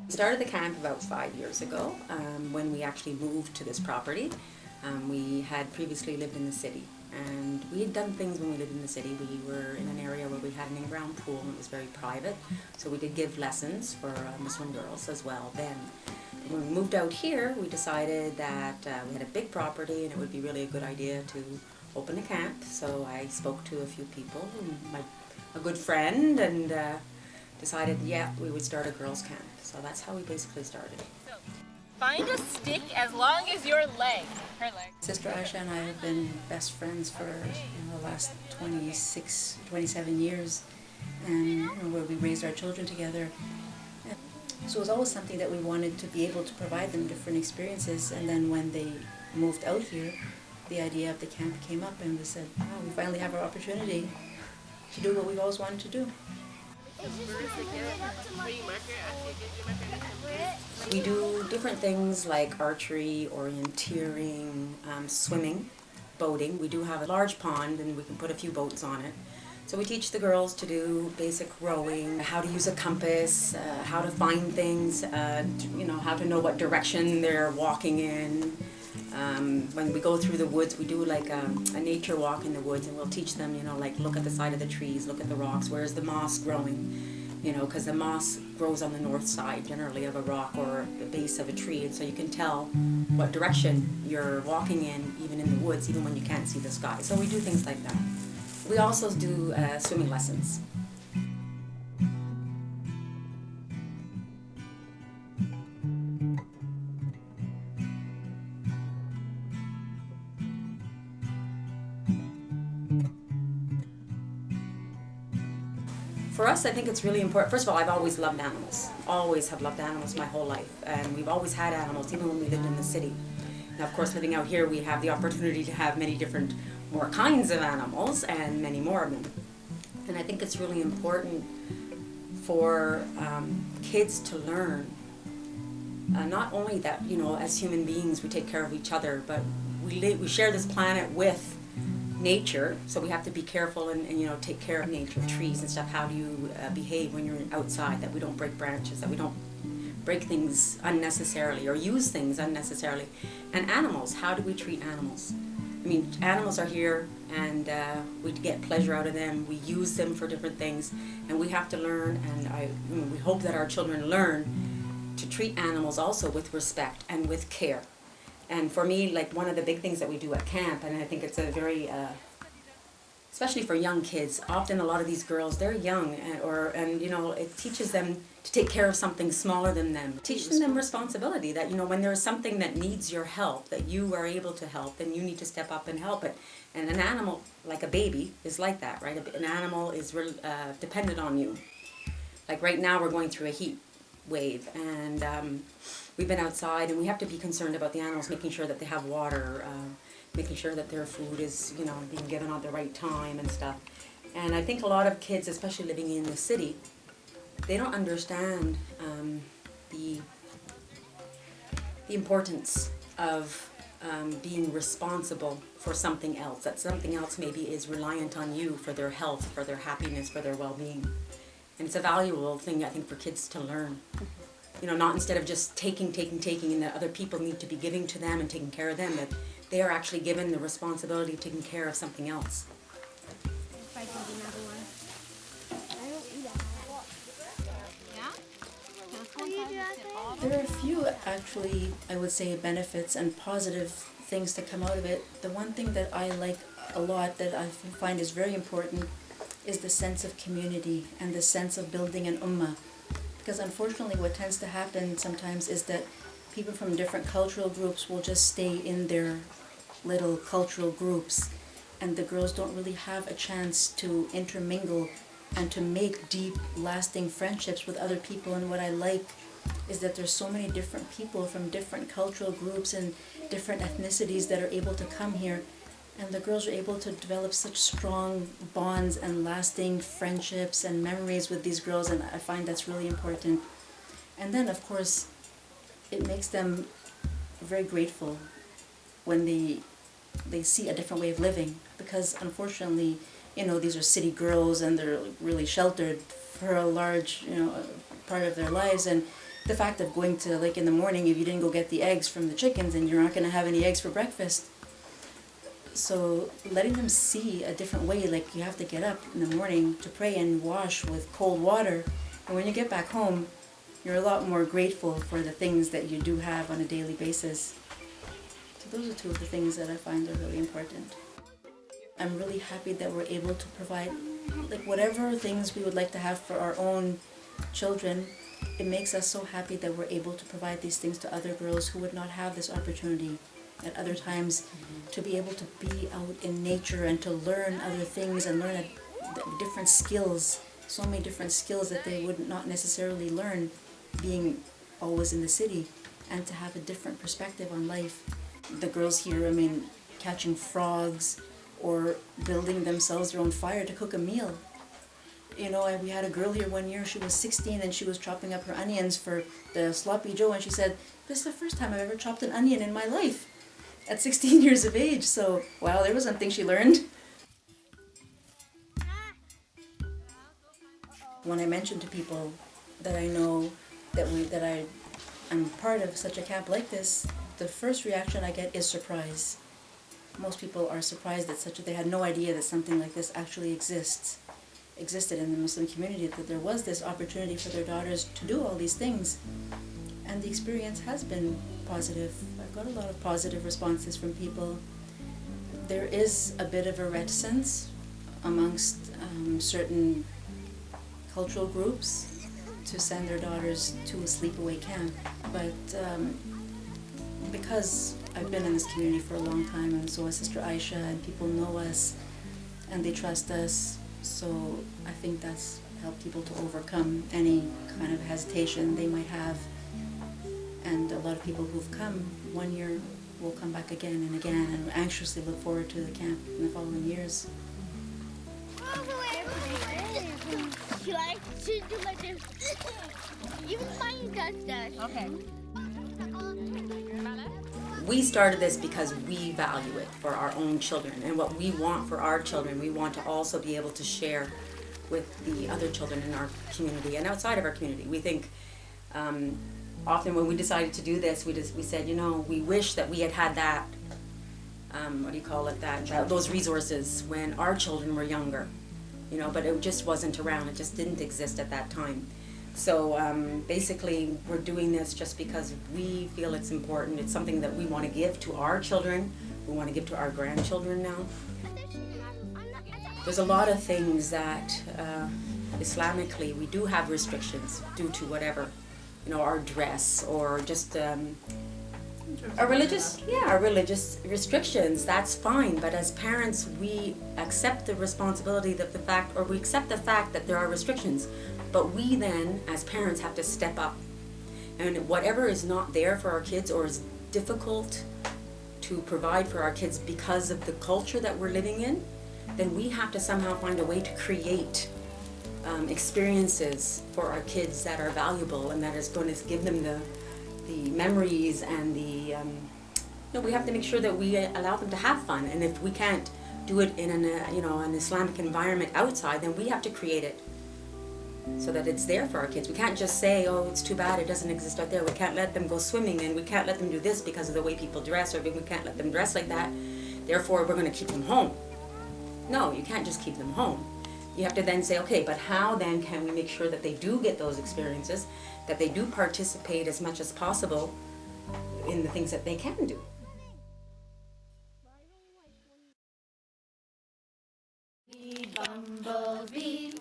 Started the camp about 5 years ago when we actually moved to this property. We had previously lived in the city, and we had done things when we lived in the city. We were in an area where we had an in-ground pool and it was very private, so we did give lessons for Muslim girls as well then. When we moved out here, we decided that we had a big property and it would be really a good idea to open a camp. So I spoke to a few people, a good friend, and decided, yeah, we would start a girls' camp. So that's how we basically started. Find a stick as long as your leg. Her leg. Sister Aisha and I have been best friends for the last 26, 27 years, and where we raised our children together. So it was always something that we wanted to be able to provide them different experiences. And then when they moved out here, the idea of the camp came up, and we said, wow, we finally have our opportunity to do what we've always wanted to do. We do different things like archery, orienteering, swimming, boating. We do have a large pond and we can put a few boats on it. So we teach the girls to do basic rowing, how to use a compass, how to find things, how to know what direction they're walking in. When we go through the woods, we do like a nature walk in the woods, and we'll teach them, like look at the side of the trees, look at the rocks, where's the moss growing, because the moss grows on the north side generally of a rock or the base of a tree, and so you can tell what direction you're walking in, even in the woods, even when you can't see the sky. So we do things like that. We also do swimming lessons. For us, I think it's really important. First of all, I've always loved animals. Always have loved animals my whole life. And we've always had animals, even when we lived in the city. Now, of course, living out here, we have the opportunity to have many different, more kinds of animals and many more of them. And I think it's really important for kids to learn, not only that, as human beings, we take care of each other, but we share this planet with nature, so we have to be careful and take care of nature, trees and stuff. How do you behave when you're outside, that we don't break branches, that we don't break things unnecessarily or use things unnecessarily. And animals, how do we treat animals? I mean, animals are here and we get pleasure out of them, we use them for different things, and we have to learn, and we hope that our children learn to treat animals also with respect and with care. And for me, like one of the big things that we do at camp, and I think it's a very, especially for young kids, often a lot of these girls, they're young, and it teaches them to take care of something smaller than them. Teaching them responsibility, that when there's something that needs your help, that you are able to help, then you need to step up and help it. And an animal, like a baby, is like that, right? An animal is dependent on you. Like right now we're going through a heat wave, and we've been outside, and we have to be concerned about the animals, making sure that they have water, making sure that their food is, being given at the right time and stuff. And I think a lot of kids, especially living in the city, they don't understand the importance of being responsible for something else, that something else maybe is reliant on you for their health, for their happiness, for their well-being. And it's a valuable thing, I think, for kids to learn. Not instead of just taking, and that other people need to be giving to them and taking care of them, that they are actually given the responsibility of taking care of something else. If I can do another one. I don't eat that. There are a few, actually, I would say, benefits and positive things to come out of it. The one thing that I like a lot, that I find is very important, is the sense of community and the sense of building an ummah. Because unfortunately what tends to happen sometimes is that people from different cultural groups will just stay in their little cultural groups and the girls don't really have a chance to intermingle and to make deep, lasting friendships with other people. And what I like is that there's so many different people from different cultural groups and different ethnicities that are able to come here, and the girls are able to develop such strong bonds and lasting friendships and memories with these girls, and I find that's really important. And then, of course, it makes them very grateful when they see a different way of living, because unfortunately, these are city girls and they're really sheltered for a large, part of their lives. And the fact of going to, like, in the morning, if you didn't go get the eggs from the chickens, and you're not going to have any eggs for breakfast. So letting them see a different way, like you have to get up in the morning to pray and wash with cold water. And when you get back home, you're a lot more grateful for the things that you do have on a daily basis. So those are two of the things that I find are really important. I'm really happy that we're able to provide, like, whatever things we would like to have for our own children. It makes us so happy that we're able to provide these things to other girls who would not have this opportunity at other times, to be able to be out in nature and to learn other things and learn different skills, so many different skills that they would not necessarily learn being always in the city, and to have a different perspective on life. The girls here, catching frogs or building themselves their own fire to cook a meal. We had a girl here one year, she was 16, and she was chopping up her onions for the sloppy joe, and she said, "This is the first time I've ever chopped an onion in my life," at 16 years of age. So, wow, there was something she learned. When I mention to people that I know that I'm part of such a camp like this, the first reaction I get is surprise. Most people are surprised that they had no idea that something like this actually existed in the Muslim community, that there was this opportunity for their daughters to do all these things. And the experience has been positive. I've got a lot of positive responses from people. There is a bit of a reticence amongst certain cultural groups to send their daughters to a sleepaway camp. But because I've been in this community for a long time, and so has Sister Aisha, and people know us and they trust us, so I think that's helped people to overcome any kind of hesitation they might have. And a lot of people who've come one year will come back again and again, and anxiously look forward to the camp in the following years. She likes to do like this. Even mine does that. Okay. We started this because we value it for our own children, and what we want for our children, we want to also be able to share with the other children in our community and outside of our community. We think often when we decided to do this, we said, we wish that we had that, those resources when our children were younger, but it just wasn't around. It just didn't exist at that time. So basically, we're doing this just because we feel it's important. It's something that we want to give to our children. We want to give to our grandchildren now. There's a lot of things that Islamically we do have restrictions due to whatever, our dress or just our religious restrictions. That's fine. But as parents, we accept the responsibility we accept the fact that there are restrictions. But we then, as parents, have to step up. And whatever is not there for our kids or is difficult to provide for our kids because of the culture that we're living in, then we have to somehow find a way to create experiences for our kids that are valuable and that is going to give them the memories and we have to make sure that we allow them to have fun. And if we can't do it in an Islamic environment outside, then we have to create it so that it's there for our kids. We can't just say, oh, it's too bad it doesn't exist out there. We can't let them go swimming, and we can't let them do this because of the way people dress, or we can't let them dress like that. Therefore, we're going to keep them home. No, you can't just keep them home. You have to then say, okay, but how then can we make sure that they do get those experiences, that they do participate as much as possible in the things that they can do? Bumblebee,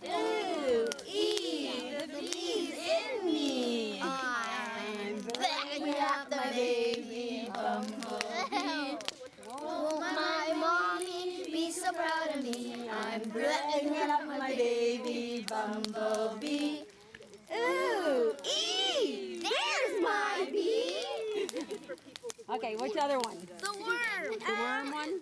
ooh, the bee's in me. I'm bringing up the baby bumblebee. Oh, my mommy I'm bringing up my baby bumblebee. Ooh, ee! There's my bee! Okay, which other one? The worm. The worm one?